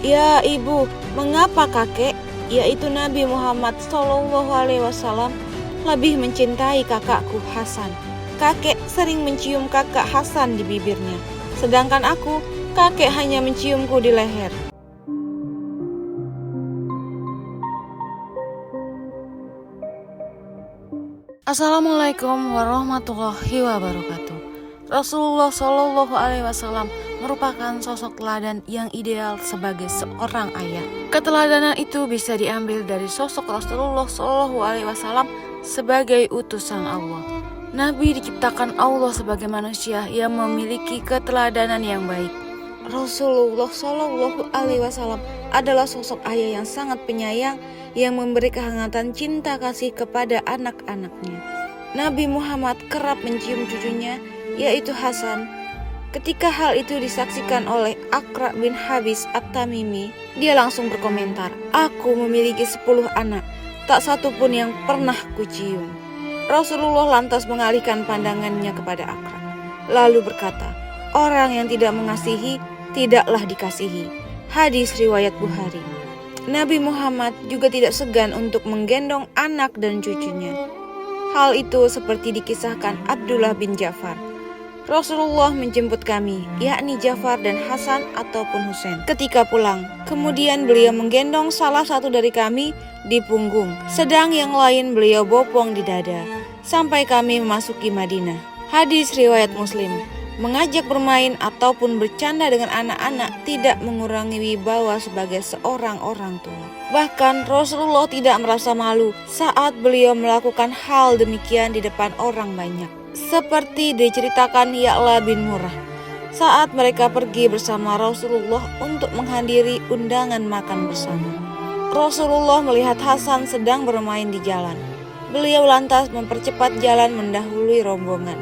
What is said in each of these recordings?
"Ya ibu, mengapa kakek?" Yaitu Nabi Muhammad SAW lebih mencintai kakakku Hasan. Kakek sering mencium kakak Hasan di bibirnya, sedangkan aku, kakek hanya menciumku di leher. Assalamualaikum warahmatullahi wabarakatuh. Rasulullah Shallallahu Alaihi Wasallam merupakan sosok teladan yang ideal sebagai seorang ayah. Keteladanan itu bisa diambil dari sosok Rasulullah Shallallahu Alaihi Wasallam sebagai utusan Allah. Nabi diciptakan Allah sebagai manusia yang memiliki keteladanan yang baik. Rasulullah Shallallahu Alaihi Wasallam adalah sosok ayah yang sangat penyayang, yang memberi kehangatan cinta kasih kepada anak-anaknya. Nabi Muhammad kerap mencium cucunya, yaitu Hasan. Ketika hal itu disaksikan oleh Aqra bin Habis At-Tamimi, dia langsung berkomentar, "Aku memiliki 10 anak, tak satu pun yang pernah kucium." Rasulullah lantas mengalihkan pandangannya kepada Aqra, lalu berkata, "Orang yang tidak mengasihi, tidaklah dikasihi." Hadis riwayat Bukhari. Nabi Muhammad juga tidak segan untuk menggendong anak dan cucunya. Hal itu seperti dikisahkan Abdullah bin Ja'far. Rasulullah menjemput kami, yakni Ja'far dan Hasan ataupun Husain, ketika pulang. Kemudian beliau menggendong salah satu dari kami di punggung, sedang yang lain beliau bopong di dada, sampai kami memasuki Madinah. Hadis riwayat Muslim. Mengajak bermain ataupun bercanda dengan anak-anak tidak mengurangi wibawa sebagai seorang orang tua. Bahkan Rasulullah tidak merasa malu saat beliau melakukan hal demikian di depan orang banyak. Seperti diceritakan Ya'la bin Murrah, saat mereka pergi bersama Rasulullah untuk menghadiri undangan makan bersama. Rasulullah melihat Hasan sedang bermain di jalan. Beliau lantas mempercepat jalan mendahului rombongan,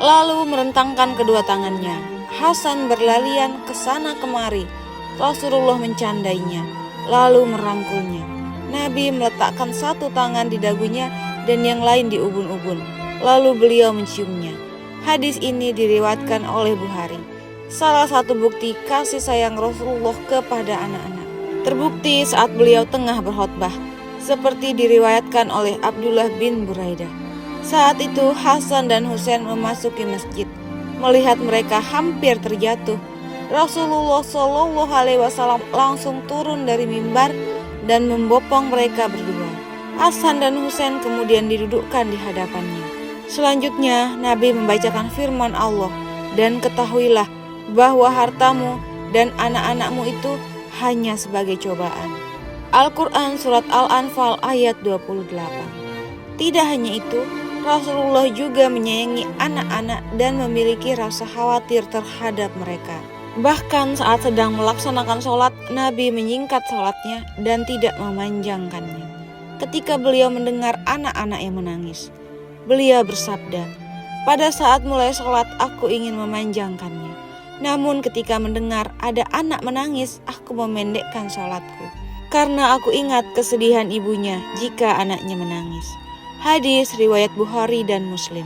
lalu merentangkan kedua tangannya. Hasan berlarian ke sana kemari. Rasulullah mencandainya, lalu merangkulnya. Nabi meletakkan satu tangan di dagunya dan yang lain di ubun-ubun, lalu beliau menciumnya. Hadis ini diriwayatkan oleh Bukhari. Salah satu bukti kasih sayang Rasulullah kepada anak-anak terbukti saat beliau tengah berkhutbah, seperti diriwayatkan oleh Abdullah bin Buraidah. Saat itu Hasan dan Husain memasuki masjid. Melihat mereka hampir terjatuh, Rasulullah Shallallahu Alaihi Wasallam langsung turun dari mimbar dan membopong mereka berdua. Hasan dan Husain kemudian didudukkan di hadapannya. Selanjutnya Nabi membacakan firman Allah, "Dan ketahuilah bahwa hartamu dan anak-anakmu itu hanya sebagai cobaan." Al-Quran Surat Al-Anfal ayat 28. Tidak hanya itu, Rasulullah juga menyayangi anak-anak dan memiliki rasa khawatir terhadap mereka. Bahkan saat sedang melaksanakan sholat, Nabi menyingkat sholatnya dan tidak memanjangkannya. Ketika beliau mendengar anak-anak yang menangis, beliau bersabda, "Pada saat mulai sholat aku ingin memanjangkannya. Namun ketika mendengar ada anak menangis, aku memendekkan sholatku, karena aku ingat kesedihan ibunya jika anaknya menangis." Hadis riwayat Bukhari dan Muslim.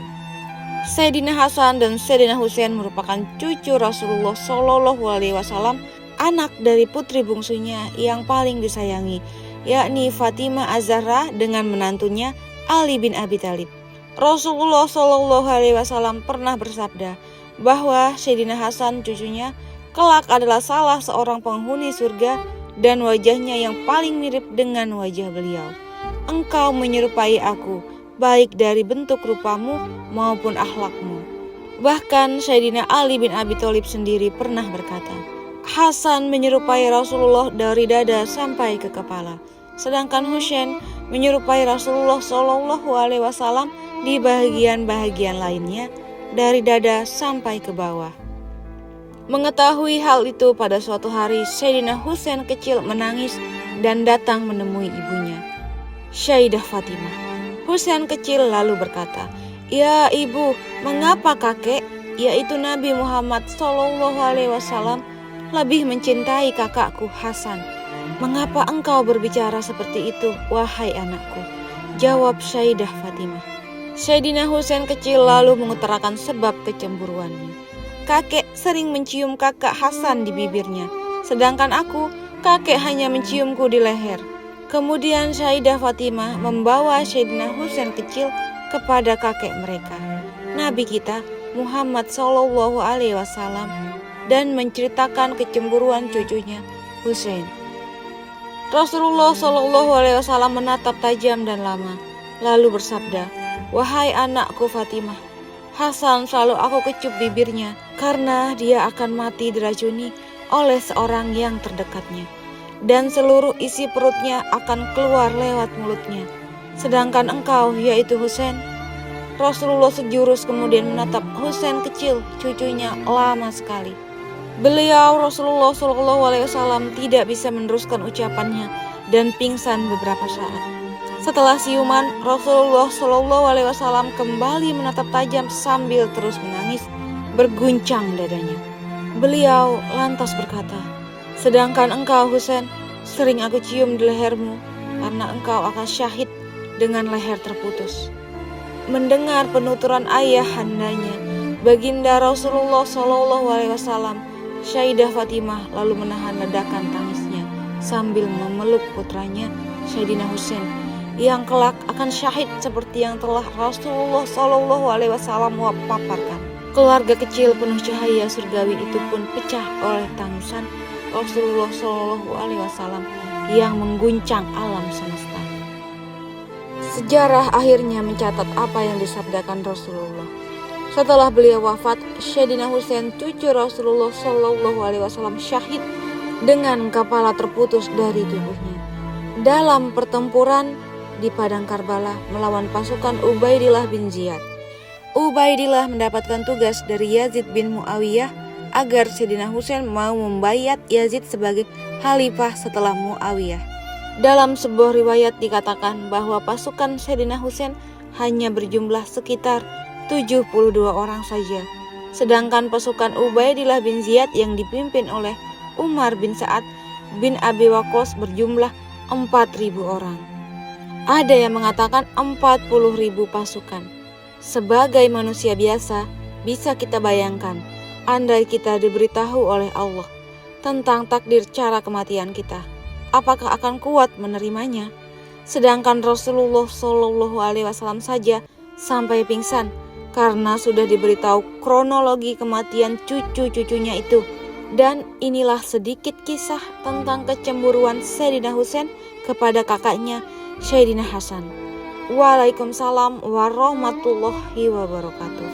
Sayyidina Hasan dan Sayyidina Husain merupakan cucu Rasulullah Shallallahu Alaihi Wasallam, anak dari putri bungsunya yang paling disayangi, yakni Fatimah Az-Zahra dengan menantunya Ali bin Abi Thalib. Rasulullah Shallallahu Alaihi Wasallam pernah bersabda bahwa Sayyidina Hasan cucunya kelak adalah salah seorang penghuni surga dan wajahnya yang paling mirip dengan wajah beliau. "Engkau menyerupai aku, baik dari bentuk rupamu maupun akhlakmu." Bahkan Sayyidina Ali bin Abi Thalib sendiri pernah berkata, Hasan menyerupai Rasulullah dari dada sampai ke kepala, sedangkan Husain menyerupai Rasulullah Shallallahu Alaihi Wasallam di bagian-bagian lainnya dari dada sampai ke bawah. Mengetahui hal itu, pada suatu hari Sayyidina Husain kecil menangis dan datang menemui ibunya, Sayyidah Fatimah. Husain kecil lalu berkata, "Ya ibu, mengapa kakek?" Yaitu Nabi Muhammad Shallallahu Alaihi Wasallam lebih mencintai kakakku Hasan. "Mengapa engkau berbicara seperti itu, wahai anakku?" jawab Sayyidah Fatimah. Sayyidina Husain kecil lalu mengutarakan sebab kecemburuannya. "Kakek sering mencium kakak Hasan di bibirnya, sedangkan aku, Kakek hanya menciumku di leher. Kemudian Sayyidah Fatimah membawa Sayyidina Husain kecil kepada kakek mereka, Nabi kita Muhammad Shallallahu Alaihi Wasallam, dan menceritakan kecemburuan cucunya Husain. Rasulullah Shallallahu Alaihi Wasallam menatap tajam dan lama, lalu bersabda, "Wahai anakku Fatimah, Hasan selalu aku kecup bibirnya karena dia akan mati diracuni oleh seorang yang terdekatnya, dan seluruh isi perutnya akan keluar lewat mulutnya. Sedangkan engkau, yaitu Husain." Rasulullah sejurus kemudian menatap Husain kecil, cucunya, lama sekali. Beliau Rasulullah SAW tidak bisa meneruskan ucapannya dan pingsan beberapa saat. Setelah siuman, Rasulullah SAW kembali menatap tajam sambil terus menangis, berguncang dadanya. Beliau lantas berkata, "Sedangkan engkau Husain, sering aku cium di lehermu karena engkau akan syahid dengan leher terputus." Mendengar penuturan ayah handanya, baginda Rasulullah SAW, Sayyidah Fatimah lalu menahan ledakan tangisnya sambil memeluk putranya Sayyidina Husain yang kelak akan syahid seperti yang telah Rasulullah SAW paparkan. Keluarga kecil penuh cahaya surgawi itu pun pecah oleh tangisan Rasulullah SAW yang mengguncang alam semesta. Sejarah akhirnya mencatat apa yang disabdakan Rasulullah. Setelah beliau wafat, Sayyidina Husain cucu Rasulullah SAW syahid dengan kepala terputus dari tubuhnya dalam pertempuran di padang Karbala melawan pasukan Ubaidillah bin Ziyad. Ubaidillah mendapatkan tugas dari Yazid bin Muawiyah agar Sayyidina Husain mau membayat Yazid sebagai khalifah setelah Muawiyah. Dalam sebuah riwayat dikatakan bahwa pasukan Sayyidina Husain hanya berjumlah sekitar 72 orang saja, sedangkan pasukan Ubaidillah bin Ziyad yang dipimpin oleh Umar bin Sa'ad bin Abi Waqqas berjumlah 4.000 orang. Ada yang mengatakan 40.000 pasukan. Sebagai manusia biasa, bisa kita bayangkan andai kita diberitahu oleh Allah tentang takdir cara kematian kita, apakah akan kuat menerimanya? Sedangkan Rasulullah SAW saja sampai pingsan karena sudah diberitahu kronologi kematian cucu-cucunya itu. Dan inilah sedikit kisah tentang kecemburuan Sayyidina Husain kepada kakaknya Sayyidina Hasan. Waalaikumsalam warahmatullahi wabarakatuh.